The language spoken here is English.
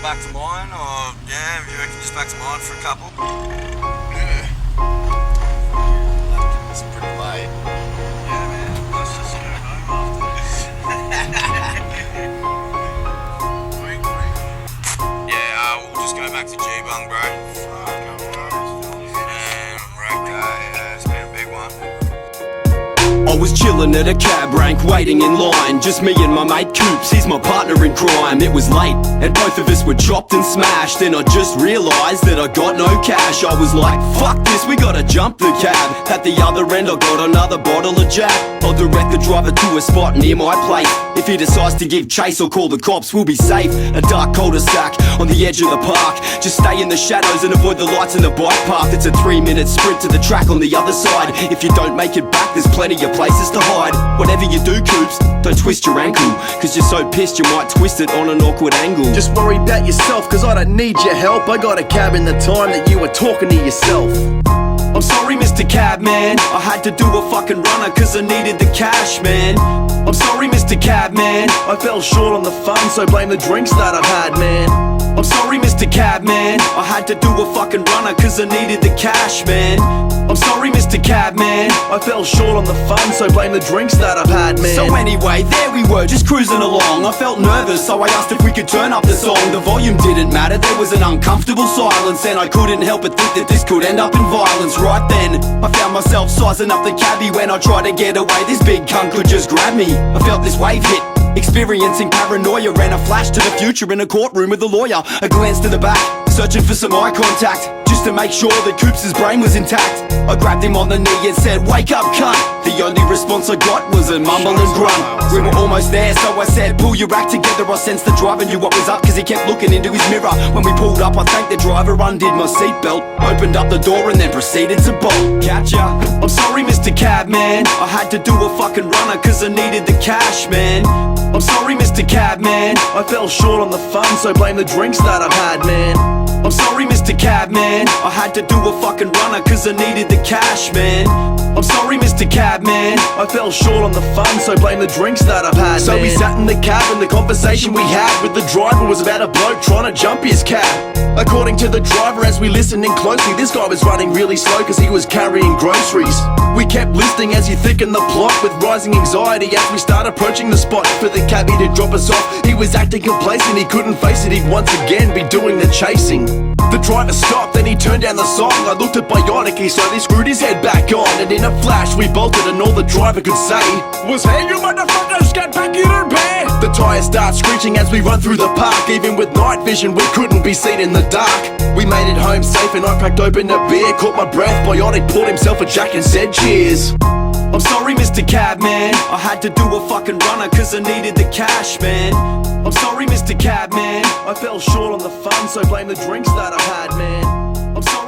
back to mine, or yeah, you reckon just back to mine for a couple? Yeah. It's pretty late. Yeah, man. Let's just go home after this. Yeah, we'll just go back to G-Bung, bro. Fuck, no worries, fellas. And wrecked, yeah, it's been a big one. I was chillin' at a cab rank, waiting in line. Just me and my mate Coops, he's my partner in crime. It was late, and both of us were chopped and smashed. And I just realised that I got no cash. I was like, fuck this, we gotta jump the cab. At the other end I got another bottle of Jack. I'll direct the driver to a spot near my place. If he decides to give chase or call the cops, we'll be safe. A dark cul-de-sac on the edge of the park. Just stay in the shadows and avoid the lights in the bike path. It's a 3-minute sprint to the track on the other side. If you don't make it back, there's plenty of places to hide. Whatever you do, Coops, don't twist your ankle, cause you're so pissed you might twist it on an awkward angle. Just worry about yourself, cause I don't need your help. I got a cab in the time that you were talking to yourself. I'm sorry, Mr. Cabman, I had to do a fucking runner cause I needed the cash, man. I'm sorry, Mr. Cabman, I fell short on the fun, so blame the drinks that I've had, man. I'm sorry, Mr. Cabman, I had to do a fucking runner cause I needed the cash, man. I'm sorry, Mr. Cabman, I fell short on the fun, so blame the drinks that I've had, man. So anyway, there we were, just cruising along. I felt nervous, so I asked if we could turn up the song. The volume didn't matter, there was an uncomfortable silence, and I couldn't help but think that this could end up in violence. Right then, I found myself sizing up the cabbie. When I tried to get away, this big cunt could just grab me. I felt this wave hit, experiencing paranoia, and a flash to the future in a courtroom with a lawyer. A glance to the back, searching for some eye contact, just to make sure that Coops' brain was intact. I grabbed him on the knee and said, wake up, cunt. The only response I got was a mumble and grunt. We were almost there, so I said, pull your act together. I sensed the driver knew what was up, cause he kept looking into his mirror. When we pulled up, I thanked the driver, undid my seatbelt, opened up the door and then proceeded to bolt. Catch ya. I'm sorry, Mr. Cabman, I had to do a fucking runner cause I needed the cash, man. I'm sorry, Mr. Cabman, I fell short on the fun, so blame the drinks that I've had, man. I'm sorry, Mr. Cabman, I had to do a fucking runner cause I needed the cash, man. I'm sorry, Mr. Cabman, I fell short on the fun, so blame the drinks that I've had, so man. We sat in the cab and the conversation we had with the driver was about a bloke trying to jump his cab. According to the driver, as we listened in closely, this guy was running really slow cause he was carrying groceries. We kept listening as he thickened the plot with rising anxiety as we started approaching the spot for the cabbie to drop us off. He was acting complacent, he couldn't face it, he'd once again be doing the chasing. The driver stopped, then he turned down the song. I looked at Bionic, he slowly screwed his head back on, and in a flash we bolted, and all the driver could say was, hey you motherfuckers, get back in the bed. The tyres start screeching as we run through the park. Even with night vision we couldn't be seen in the dark. We made it home safe and I cracked open a beer, caught my breath, Bionic poured himself a Jack and said cheers. I'm sorry, Mr. Cabman, I had to do a fucking runner cause I needed the cash, man. I'm sorry, Mr. Cabman, I fell short on the fun, so blame the drinks that I've had, man. I'm sorry.